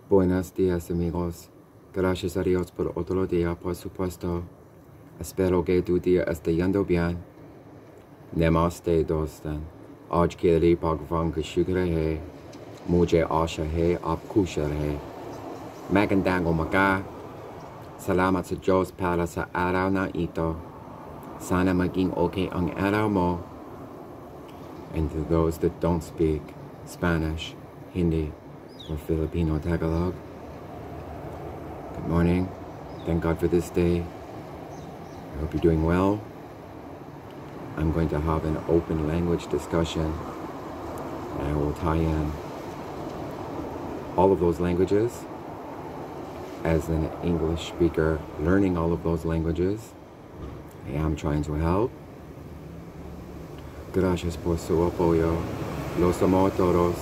Buenos días, amigos. Gracias a Dios por otro día, por supuesto. Espero que tu día esté yendo bien. Namaste, dostan. आज के लिए भगवान का शुक्र है. मुझे आशा है आप खुश रहे. Magandang umaga. Salamat sa Diyos para sa araw na ito. Sana maging okay ang araw mo. And to those that don't speak Spanish, Hindi, or Filipino Tagalog, good morning. Thank God for this day. I hope you're doing well. I'm going to have an open language discussion, and I will tie in all of those languages. As an English speaker learning all of those languages, I am trying to help. Gracias por su apoyo. Los amo a todos.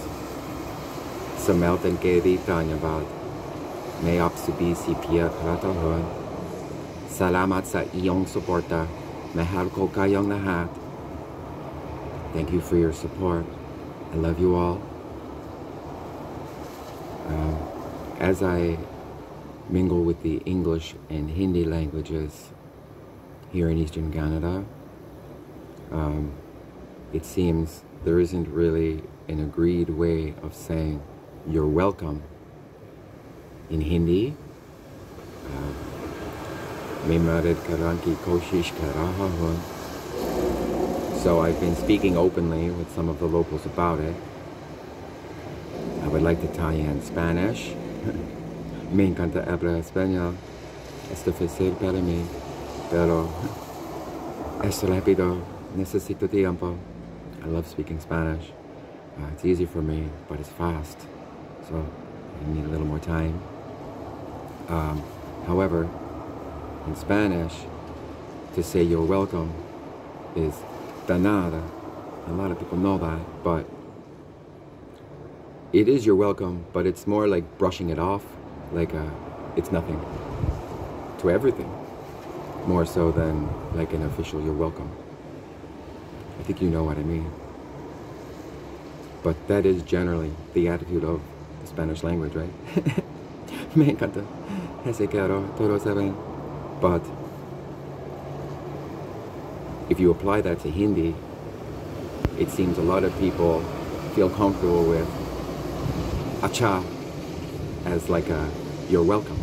Sa melting kedi tanyabad. May apsubi si Pia Kratahon. Salamat sa iyong suporta. Mahal ko kayong lahat. Thank you for your support. I love you all. As I mingle with the English and Hindi languages here in Eastern Canada, it seems there isn't really an agreed way of saying you're welcome in Hindi. So I've been speaking openly with some of the locals about it. I would like to tie in Spanish. Me encanta hablar español. Es difícil para mí, pero es rápido. Necesito tiempo. I love speaking Spanish. It's easy for me, but it's fast. So I need a little more time. However, in Spanish, to say you're welcome is de nada. A lot of people know that, but it is you're welcome, but it's more like brushing it off, like it's nothing to everything, more so than like an official you're welcome. I think you know what I mean. But that is generally the attitude of the Spanish language, right? Me encanta. Ese quiero, todos saben. But if you apply that to Hindi, it seems a lot of people feel comfortable with acha as like a you're welcome.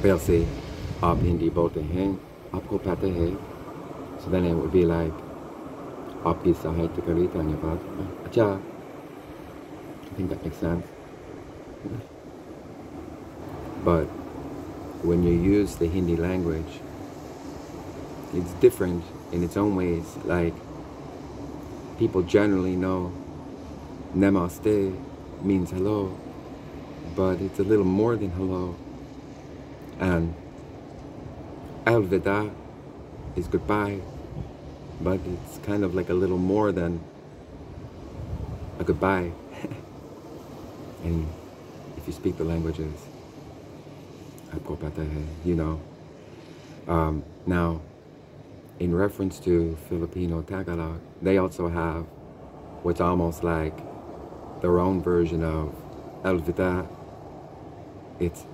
Perse, aap Hindi bolte hain, aapko pata hai. So then it would be like, aapki sahayta kari dhanyavad. Acha. I think that makes sense. But when you use the Hindi language, it's different in its own ways. Like, people generally know namaste means hello, but it's a little more than hello. And alvida is goodbye, but it's kind of like a little more than a goodbye. And if you speak the languages, you know. Now, in reference to Filipino Tagalog, they also have what's almost like their own version of alvida. It's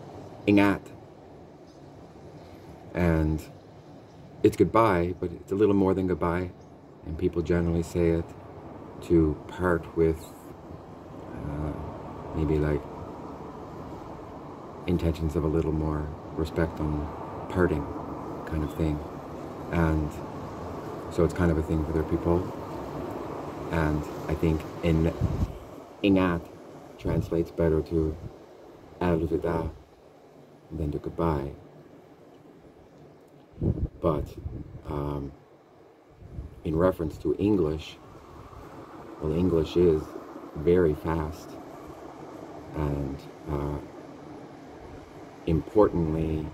ingat. And it's goodbye, but it's a little more than goodbye. And people generally say it to part with maybe like intentions of a little more respect on parting kind of thing. And so it's kind of a thing for their people. And I think in ingat translates better to alvida than to goodbye. But in reference to English, well, English is very fast and importantly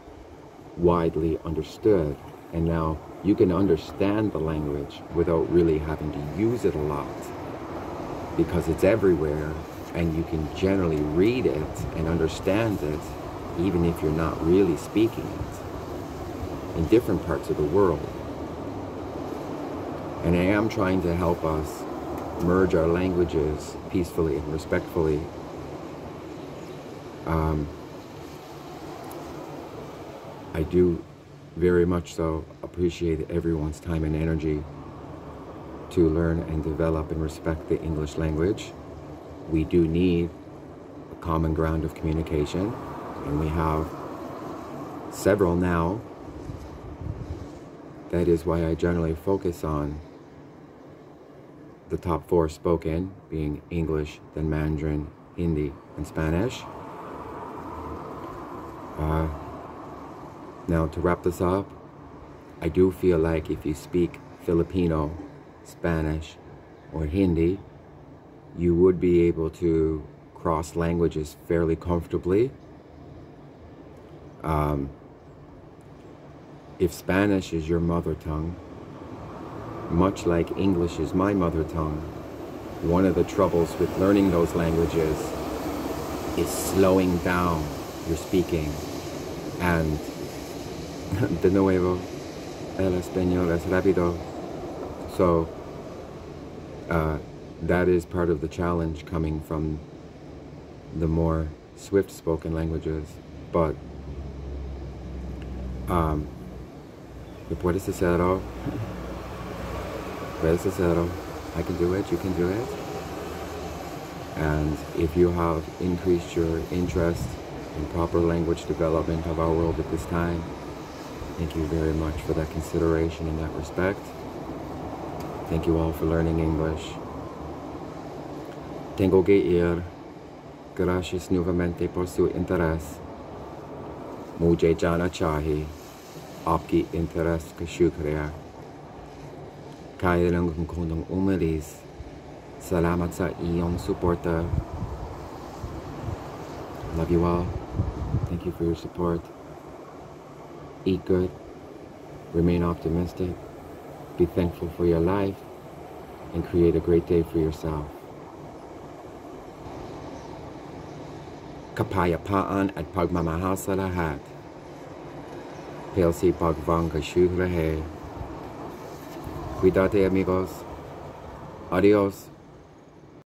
widely understood. And now you can understand the language without really having to use it a lot because it's everywhere and you can generally read it and understand it even if you're not really speaking it in different parts of the world. And I am trying to help us merge our languages peacefully and respectfully I do very much so appreciate everyone's time and energy to learn and develop and respect the English language. We do need a common ground of communication, and we have several now. That is why I generally focus on the top 4 spoken, being English, then Mandarin, Hindi, and Spanish. Now, to wrap this up, I do feel like if you speak Filipino, Spanish, or Hindi, you would be able to cross languages fairly comfortably. If Spanish is your mother tongue, much like English is my mother tongue, one of the troubles with learning those languages is slowing down your speaking. And de nuevo, el español es rápido. So that is part of the challenge coming from the more swift spoken languages. But puedes hacerlo. I can do it, you can do it. And if you have increased your interest in proper language development of our world at this time, thank you very much for that consideration and that respect. Thank you all for learning English. Tengo que ir. Gracias nuevamente por su interés. Mujhe jana chahi. Aapki interest ka shukriya. Kailang kung umalis. Salamat sa iyong suporta. Love you all. Thank you for your support. Eat good. Remain optimistic. Be thankful for your life. And create a great day for yourself. Kapayapaan at pagmamahal sa lahat. Pelsi pagvang kashugrahe. Cuídate, amigos. Adiós.